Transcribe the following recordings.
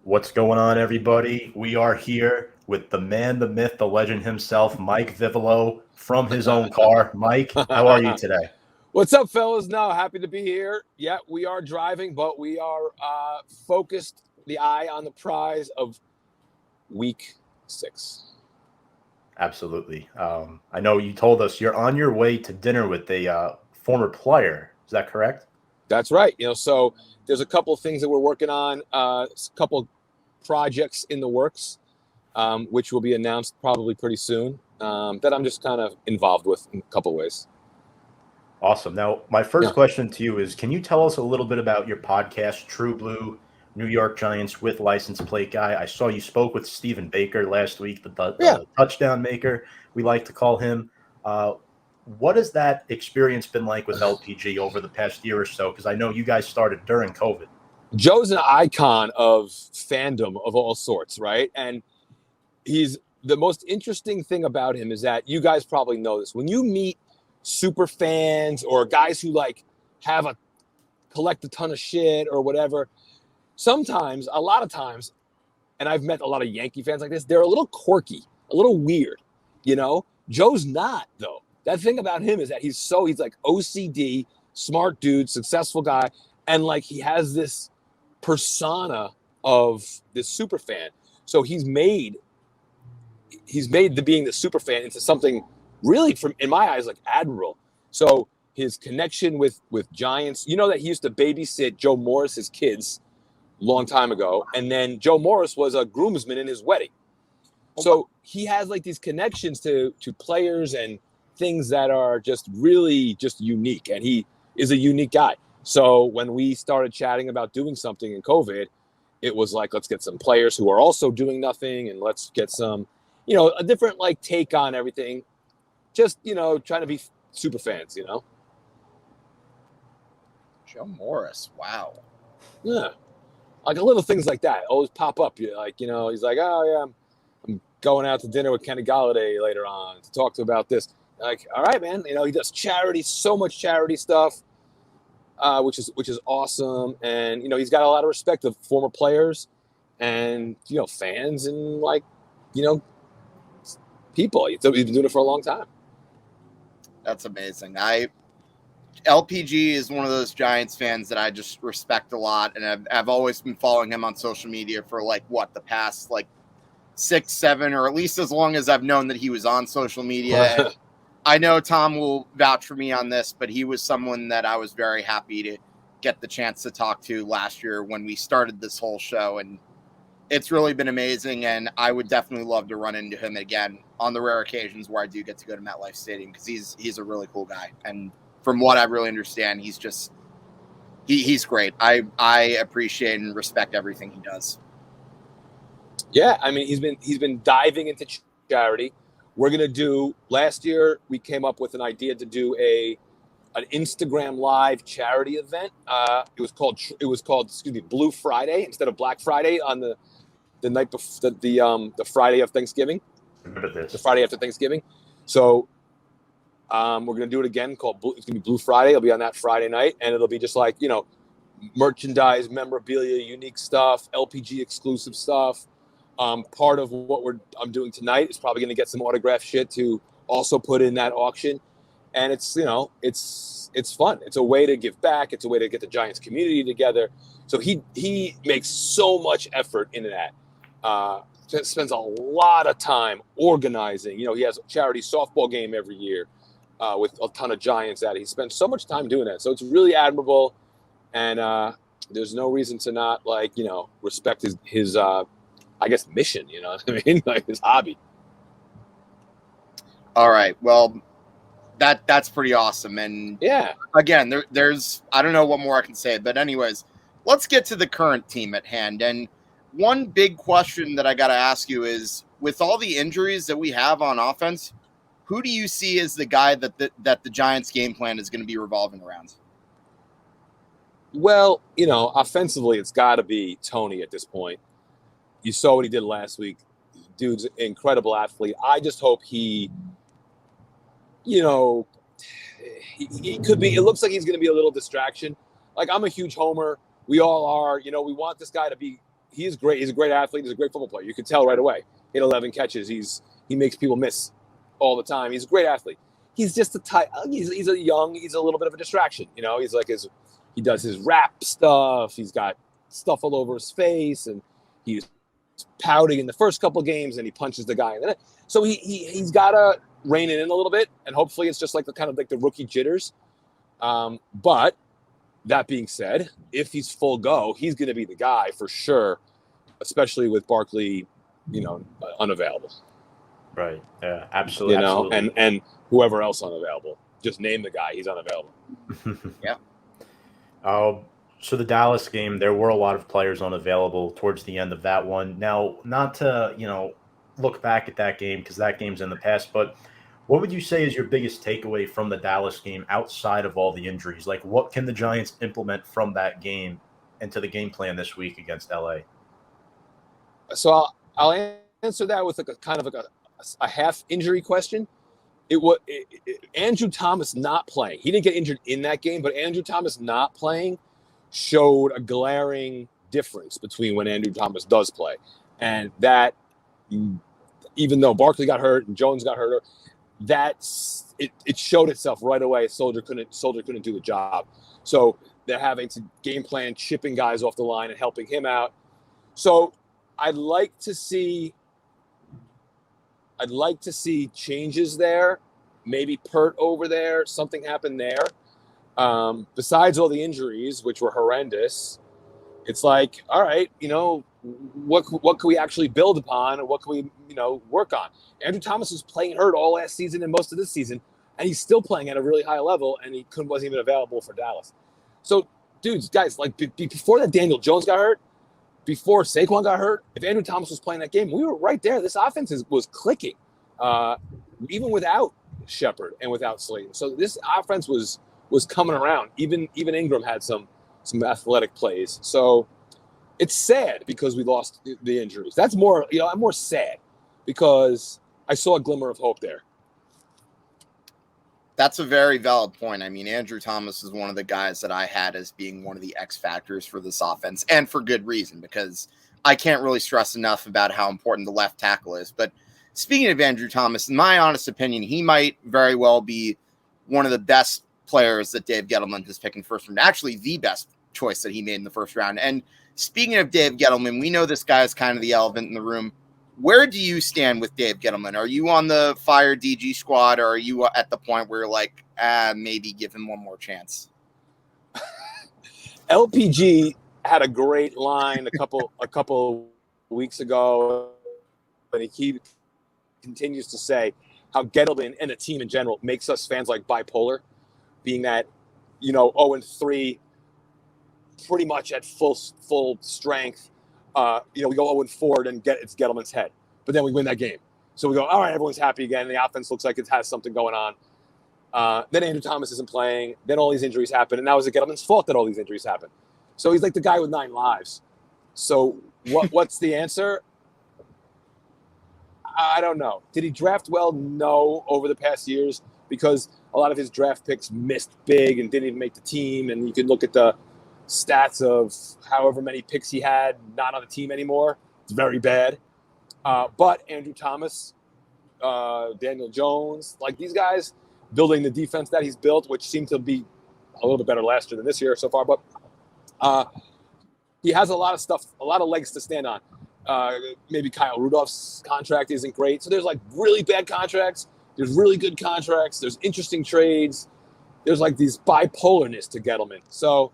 What's going on, everybody? We are here with the man, the myth, the legend himself, Mike Vivalo, from his own car. Mike, how are you today? What's up, fellas? No, happy to be here. Yeah, we are driving, but we are focused, the eye on the prize of week 6. Absolutely. I know you told us you're on your way to dinner with a former player. Is that correct? That's right. So there's a couple of things that we're working on, a couple projects in the works, which will be announced probably pretty soon, that I'm just kind of involved with in a couple of ways. Awesome. Now, my first question to you is, can you tell us a little bit about your podcast, True Blue, New York Giants with license plate guy? I saw you spoke with Stephen Baker last week, the touchdown maker, we like to call him. What has that experience been like with LPG over the past year or so? Because I know you guys started during COVID. Joe's an icon of fandom of all sorts, right? And the most interesting thing about him is that you guys probably know this. When you meet super fans or guys who collect a ton of shit or whatever, sometimes, a lot of times, and I've met a lot of Yankee fans like this, they're a little quirky, a little weird, Joe's not, though. That thing about him is that he's like OCD, smart dude, successful guy, and like he has this persona of this super fan. So he's made the being the super fan into something really, in my eyes, like admirable. So his connection with Giants, that he used to babysit Joe Morris's kids a long time ago, and then Joe Morris was a groomsman in his wedding. So he has like these connections to players and things that are just really just unique, and he is a unique guy. So when we started chatting about doing something in COVID, it was like, let's get some players who are also doing nothing, and let's get some, a different like take on everything. Just, trying to be super fans, Joe Morris, wow. Yeah. Like little things like that always pop up. He's like, oh, yeah, I'm going out to dinner with Kenny Galladay later on to talk to about this. Like, all right, man. He does charity, so much charity stuff, which is awesome. And, he's got a lot of respect of former players and, fans and, like, people. He's been doing it for a long time. That's amazing. LPG is one of those Giants fans that I just respect a lot, and I've always been following him on social media for the past 6, 7, or at least as long as I've known that he was on social media. I know Tom will vouch for me on this, but he was someone that I was very happy to get the chance to talk to last year when we started this whole show, and it's really been amazing, and I would definitely love to run into him again on the rare occasions where I do get to go to MetLife Stadium, because he's a really cool guy. And from what I really understand, he's just he's great. I appreciate and respect everything he does. Yeah, I mean, he's been diving into charity. We're gonna do. Last year, we came up with an idea to do an Instagram Live charity event. It was called Blue Friday instead of Black Friday on the night before the Friday of Thanksgiving. The Friday after Thanksgiving. So we're going to do it again. It's going to be Blue Friday. It'll be on that Friday night, and it'll be just like, merchandise, memorabilia, unique stuff, LPG exclusive stuff. Part of what I'm doing tonight is probably going to get some autographed shit to also put in that auction. And it's fun. It's a way to give back. It's a way to get the Giants community together. So he makes so much effort into that. Spends a lot of time organizing. He has a charity softball game every year with a ton of Giants at it. He spends so much time doing that. So it's really admirable. And there's no reason to not respect his I guess mission, you know what I mean? Like his hobby. All right. Well, that's pretty awesome. And yeah, again, there's I don't know what more I can say, but anyways, let's get to the current team at hand. And one big question that I got to ask you is, with all the injuries that we have on offense, who do you see as the guy that the Giants game plan is going to be revolving around? Well, offensively, it's got to be Tony at this point. You saw what he did last week. Dude's an incredible athlete. I just hope he could be. It looks like he's going to be a little distraction. Like, I'm a huge homer we all are. You know, we want this guy to be. He is great. He's a great athlete. He's a great football player. You can tell right away. He had 11 catches. He makes people miss all the time. He's a great athlete. He's just a type. He's a little bit of a distraction. You know, he's like he does his rap stuff. He's got stuff all over his face, and he's pouting in the first couple games, and he punches the guy. So he's got to rein it in a little bit, and hopefully it's just like the rookie jitters. But that being said, if he's full go, he's going to be the guy for sure, especially with Barkley, unavailable. Right. Yeah. Absolutely. You know, absolutely. and whoever else unavailable. Just name the guy. He's unavailable. Yeah. So the Dallas game, there were a lot of players unavailable towards the end of that one. Now, not to look back at that game because that game's in the past, but what would you say is your biggest takeaway from the Dallas game outside of all the injuries? Like, what can the Giants implement from that game into the game plan this week against LA? So I'll answer that with a half injury question. Andrew Thomas not playing. He didn't get injured in that game, but Andrew Thomas not playing showed a glaring difference between when Andrew Thomas does play. And that, even though Barkley got hurt and Jones got hurt, it showed itself right away. Soldier couldn't do the job. So they're having to game plan chipping guys off the line and helping him out. So I'd like to see changes there. Maybe Pert over there. Something happened there. Besides all the injuries, which were horrendous, it's like, all right, what can we actually build upon, and what can we, work on? Andrew Thomas was playing hurt all last season and most of this season, and he's still playing at a really high level, and he wasn't even available for Dallas. So, guys, like before that Daniel Jones got hurt, before Saquon got hurt, if Andrew Thomas was playing that game, we were right there. This offense was clicking, even without Shepard and without Slayton. So this offense was coming around. Even Ingram had some athletic plays. So it's sad because we lost the injuries. That's more, I'm more sad because I saw a glimmer of hope there. That's a very valid point. I mean, Andrew Thomas is one of the guys that I had as being one of the X factors for this offense, and for good reason, because I can't really stress enough about how important the left tackle is. But speaking of Andrew Thomas, in my honest opinion, he might very well be one of the best players that Dave Gettleman has picked in the first round. Actually, the best choice that he made in the first round. And speaking of Dave Gettleman, we know this guy is kind of the elephant in the room. Where do you stand with Dave Gettleman? Are you on the fire DG squad, or are you at the point where you're like, maybe give him one more chance? LPG had a great line a couple weeks ago, but he continues to say how Gettleman and the team in general makes us fans like bipolar, being that 0-3, pretty much at full strength. We go 0-4 and it's Gettleman's head, but then we win that game. So we go, all right, everyone's happy again. The offense looks like it has something going on. Then Andrew Thomas isn't playing. Then all these injuries happen, and now it's Gettleman's fault that all these injuries happen. So he's like the guy with 9 lives. So what's the answer? I don't know. Did he draft well? No, over the past years, because a lot of his draft picks missed big and didn't even make the team. And you can look at the stats of however many picks he had not on the team anymore. It's very bad. But Andrew Thomas, Daniel Jones, like these guys building the defense that he's built, which seemed to be a little bit better last year than this year so far. But he has a lot of stuff, a lot of legs to stand on. Maybe Kyle Rudolph's contract isn't great. So there's like really bad contracts. There's really good contracts. There's interesting trades. There's like these bipolarness to Gettleman. So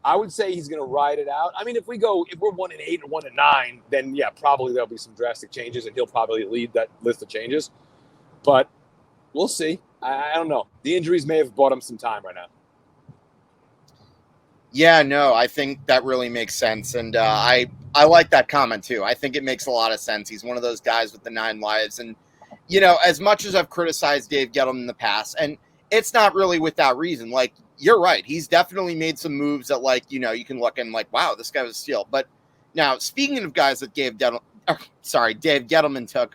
I would say he's going to ride it out. I mean, if we're 1-8 or 1-9, then yeah, probably there'll be some drastic changes, and he'll probably lead that list of changes. But we'll see. I don't know. The injuries may have bought him some time right now. Yeah, no, I think that really makes sense. And I like that comment too. I think it makes a lot of sense. He's one of those guys with the 9 lives. And, as much as I've criticized Dave Gettleman in the past, and it's not really without reason. Like, you're right. He's definitely made some moves that, like, you can look and like, wow, this guy was a steal. But now, speaking of guys that Dave Gettleman took,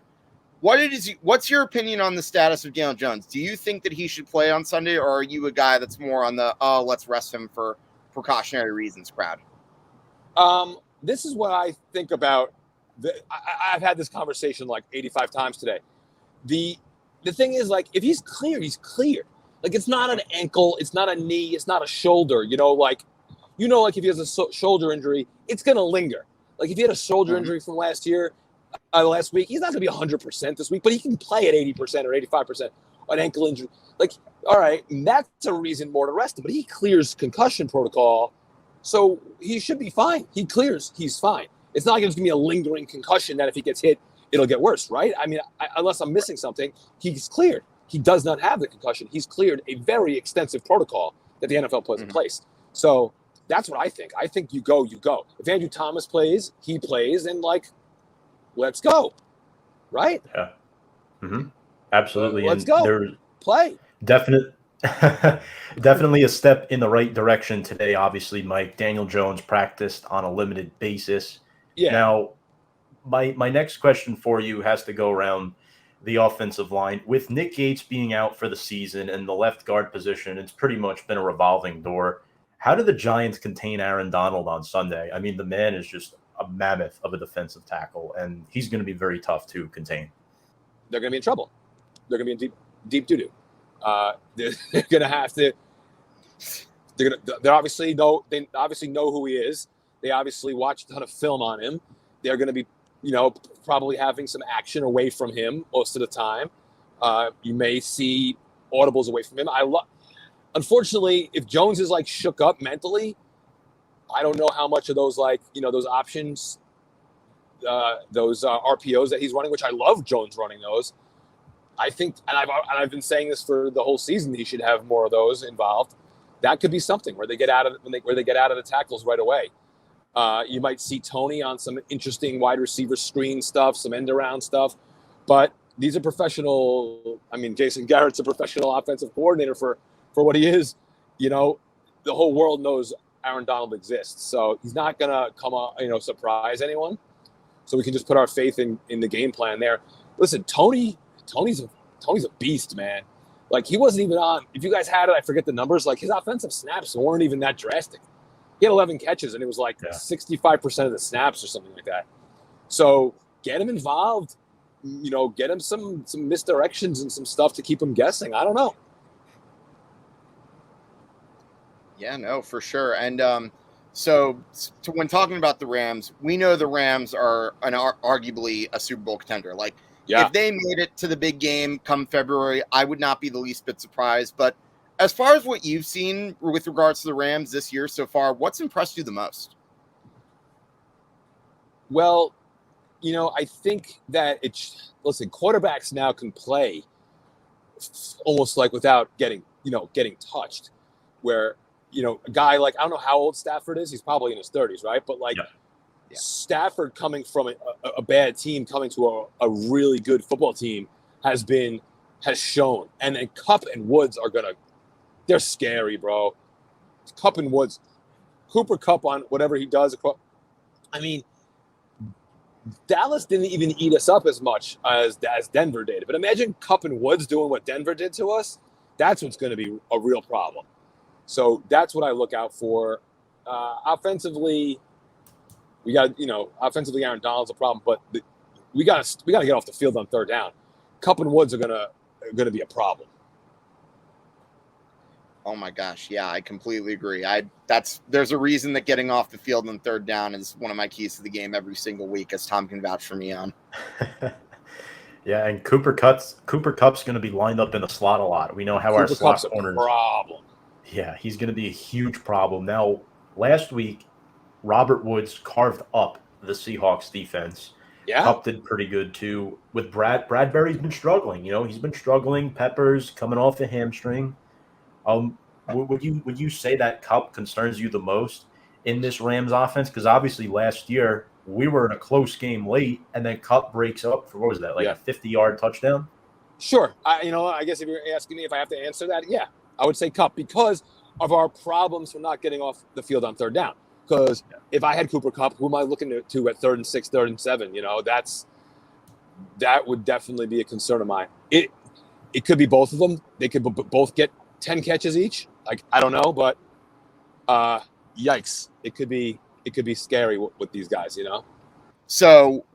what's your opinion on the status of Daniel Jones? Do you think that he should play on Sunday, or are you a guy that's more on the, let's rest him for precautionary reasons crowd? This is what I think about. I've had this conversation like 85 times today. The thing is, like, if he's clear, he's clear. Like, it's not an ankle, it's not a knee, it's not a shoulder. Like if he has a shoulder injury, it's gonna linger. Like, if he had a shoulder injury from last week, he's not gonna be 100% this week, but he can play at 80% or 85%. An ankle injury, like, all right, that's a reason more to rest him. But he clears concussion protocol, so he should be fine. He clears, he's fine. It's not like it's gonna be a lingering concussion that if he gets hit, it'll get worse, right? I mean, unless I'm missing something, he's cleared. He does not have the concussion. He's cleared a very extensive protocol that the NFL puts in place. So that's what I think. I think you go. If Andrew Thomas plays, he plays, and, like, let's go, right? Yeah. Mm-hmm. Absolutely. Let's go. There's play. Definitely a step in the right direction today. Obviously, Mike, Daniel Jones practiced on a limited basis. Yeah. Now, my next question for you has to go around the offensive line. With Nick Gates being out for the season and the left guard position, it's pretty much been a revolving door. How do the Giants contain Aaron Donald on Sunday? I mean, the man is just a mammoth of a defensive tackle, and he's going to be very tough to contain. They're going to be in trouble. They're going to be in deep doo-doo. They're going to have to. They obviously know who he is. They obviously watched a ton of film on him. They're going to be, probably having some action away from him most of the time. You may see audibles away from him. Unfortunately, if Jones is, like, shook up mentally, I don't know how much of those, like, those options, those RPOs that he's running, which I love Jones running those. I think, and I've been saying this for the whole season, he should have more of those involved. That could be something where they get out of the tackles right away. You might see Tony on some interesting wide receiver screen stuff, some end around stuff, but these are professional. I mean, Jason Garrett's a professional offensive coordinator for what he is. The whole world knows Aaron Donald exists, so he's not gonna come on, surprise anyone. So we can just put our faith in the game plan there. Listen, Tony's a beast, man. Like, he wasn't even on. If you guys had it, I forget the numbers. Like, his offensive snaps weren't even that drastic. He had 11 catches, and it was like 65% of the snaps or something like that. So get him involved. Get him some misdirections and some stuff to keep him guessing. I don't know. Yeah, no, for sure. And so when talking about the Rams, we know the Rams are arguably a Super Bowl contender. Like, if they made it to the big game come February, I would not be the least bit surprised. But as far as what you've seen with regards to the Rams this year so far, what's impressed you the most? Well, I think that quarterbacks now can play almost like without getting touched, where, a guy like, I don't know how old Stafford is. He's probably in his 30s, right? But, like, Stafford coming from a bad team, coming to a really good football team has shown. And then Kupp and Woods they're scary, bro. Kupp and Woods. Cooper Kupp on whatever he does. I mean, Dallas didn't even eat us up as much as Denver did. But imagine Kupp and Woods doing what Denver did to us. That's what's going to be a real problem. So that's what I look out for. Offensively, offensively, Aaron Donald's a problem, but we got to get off the field on third down. Kupp and Woods are gonna be a problem. Oh my gosh, yeah, I completely agree. There's a reason that getting off the field on third down is one of my keys to the game every single week, as Tom can vouch for me on. Yeah, and Cooper Kupp's going to be lined up in the slot a lot. We know how our slot corners. Problem. Yeah, he's going to be a huge problem. Now, last week, Robert Woods carved up the Seahawks defense. Yeah. Kupp did pretty good too. With Bradbury's been struggling. He's been struggling. Peppers coming off a hamstring. Would you say that Kupp concerns you the most in this Rams offense? Because obviously last year we were in a close game late, and then Kupp breaks up for, what was that, like a 50-yard touchdown? Sure. I guess if you're asking me if I have to answer that, yeah, I would say Kupp because of our problems for not getting off the field on third down. Because if I had Cooper Kupp, who am I looking to at 3rd and 6, 3rd and 7? That would definitely be a concern of mine. It could be both of them. They could both get 10 catches each. Like, I don't know, but yikes! It could be it could be scary with these guys, So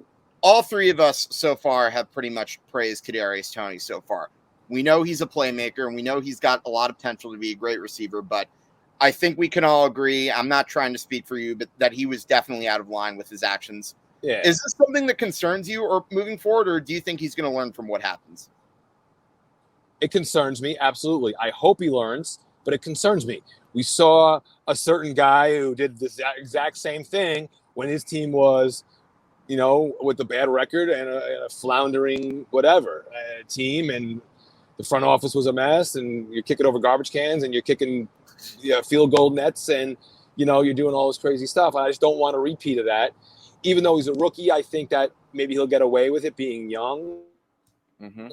all three of us so far have pretty much praised Kadarius Toney so far. We know he's a playmaker, and we know he's got a lot of potential to be a great receiver, but I think we can all agree, I'm not trying to speak for you, but that he was definitely out of line with his actions. Yeah. Is this something that concerns you or moving forward, or do you think he's going to learn from what happens? It concerns me, absolutely. I hope he learns, but it concerns me. We saw a certain guy who did the exact same thing when his team was, with a bad record and a floundering team, and the front office was a mess, and you're kicking over garbage cans, and you're kicking field goal nets, and you're doing all this crazy stuff. I just don't want a repeat of that. Even though he's a rookie, I think that maybe he'll get away with it being young. Mm-hmm.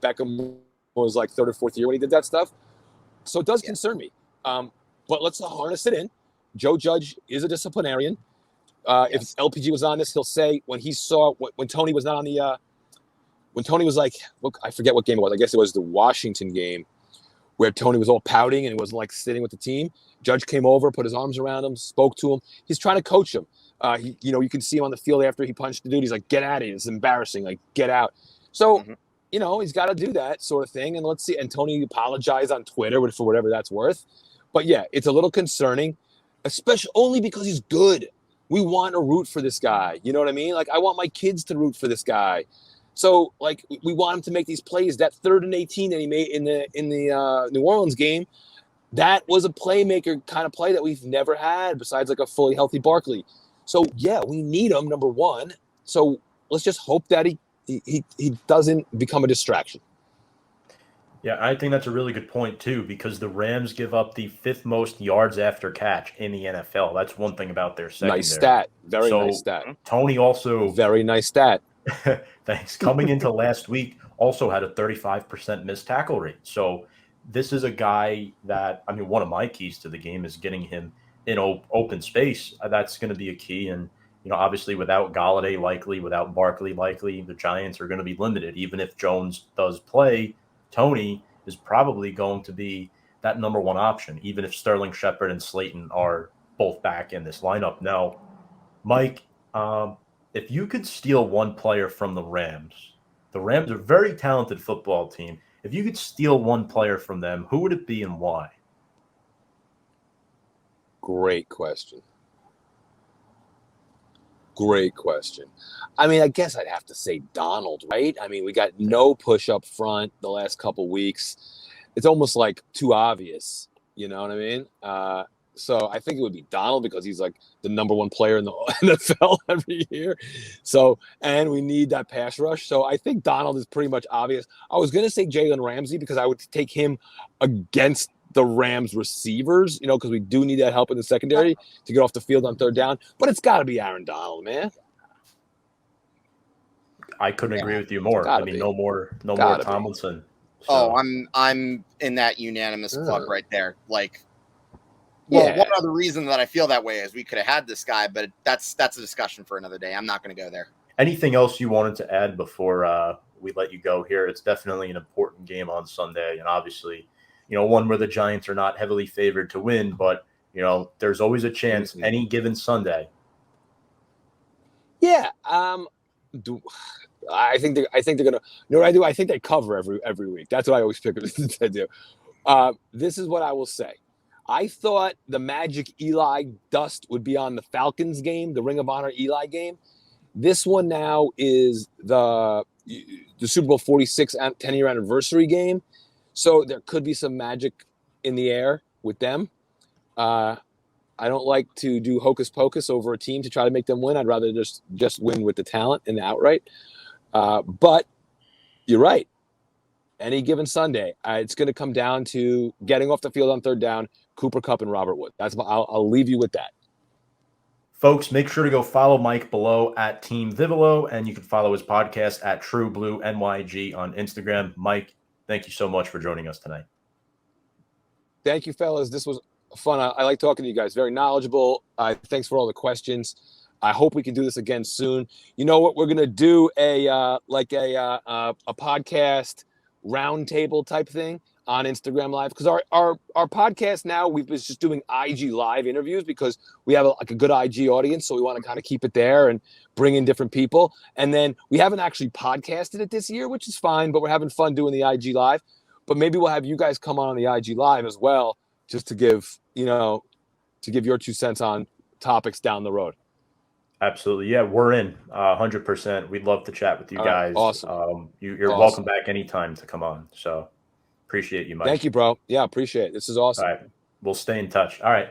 Beckham was like third or fourth year when he did that stuff. So it does concern me. But let's harness it in. Joe Judge is a disciplinarian. If LPG was on this, he'll say when he saw when Tony was not on the when Tony was like, look, I forget what game it was. I guess it was the Washington game where Tony was all pouting and he wasn't like sitting with the team. Judge came over, put his arms around him, spoke to him. He's trying to coach him. You can see him on the field after he punched the dude. He's like, get out of here. It's embarrassing. Like, get out. So, he's got to do that sort of thing. And let's see. And Tony apologized on Twitter for whatever that's worth. But yeah, it's a little concerning, especially only because he's good. We want to root for this guy. You know what I mean? Like, I want my kids to root for this guy. So, like, we want him to make these plays. That 3rd and 18 that he made in the New Orleans game, that was a playmaker kind of play that we've never had besides like a fully healthy Barkley. So, yeah, we need him, number one. So let's just hope that he doesn't become a distraction. Yeah, I think that's a really good point, too, because the Rams give up the 5th most yards after catch in the NFL. That's one thing about their secondary. Nice stat. Very nice stat. Tony also... Very nice stat. Thanks. Coming into last week, also had a 35% missed tackle rate. So this is a guy that, one of my keys to the game is getting him in open space. That's going to be a key. And, obviously without Galladay likely, without Barkley likely, the Giants are going to be limited. Even if Jones does play, Tony is probably going to be that number one option, even if Sterling Shepard and Slayton are both back in this lineup. Now, Mike, if you could steal one player from the Rams are a very talented football team. If you could steal one player from them, who would it be and why? Great question. I guess I'd have to say Donald, right? We got no push up front the last couple weeks. It's almost like too obvious. You know what I mean? So I think it would be Donald because he's like the number one player in the NFL every year. So, and we need that pass rush. So I think Donald is pretty much obvious. I was going to say Jalen Ramsey because I would take him against the Rams receivers, because we do need that help in the secondary to get off the field on 3rd down. But it's got to be Aaron Donald, man. I couldn't agree with you more. No more Tomlinson. So. Oh, I'm in that unanimous club right there. Like, one other reason that I feel that way is we could have had this guy, but that's a discussion for another day. I'm not going to go there. Anything else you wanted to add before we let you go here? It's definitely an important game on Sunday, and obviously, one where the Giants are not heavily favored to win, but there's always a chance any given Sunday. Yeah, I think they're gonna. What I do? I think they cover every week. That's what I always pick to do. This is what I will say. I thought the Magic Eli dust would be on the Falcons game, the Ring of Honor Eli game. This one now is the Super Bowl 46 10-year anniversary game. So there could be some magic in the air with them. I don't like to do hocus pocus over a team to try to make them win. I'd rather just win with the talent and the outright. But you're right. Any given Sunday, it's going to come down to getting off the field on 3rd down, Cooper Kupp and Robert Wood. I'll leave you with that. Folks, make sure to go follow Mike below at Team Vivalo, and you can follow his podcast at True Blue NYG on Instagram. Mike, thank you so much for joining us tonight. Thank you, fellas. This was fun. I like talking to you guys. Very knowledgeable. Thanks for all the questions. I hope we can do this again soon. You know what? We're gonna do a podcast roundtable type thing. on Instagram Live, because our podcast now, we've been just doing IG Live interviews because we have a good IG audience, so we want to kind of keep it there and bring in different people. And then we haven't actually podcasted it this year, which is fine, but we're having fun doing the IG Live. But maybe we'll have you guys come on the IG Live as well, just to give your 2 cents on topics down the road. Absolutely. Yeah, we're in 100%. We'd love to chat with you guys. Awesome. You're welcome back anytime to come on. So appreciate you, Mike. Thank you, bro. Yeah, appreciate it. This is awesome. All right. We'll stay in touch. All right.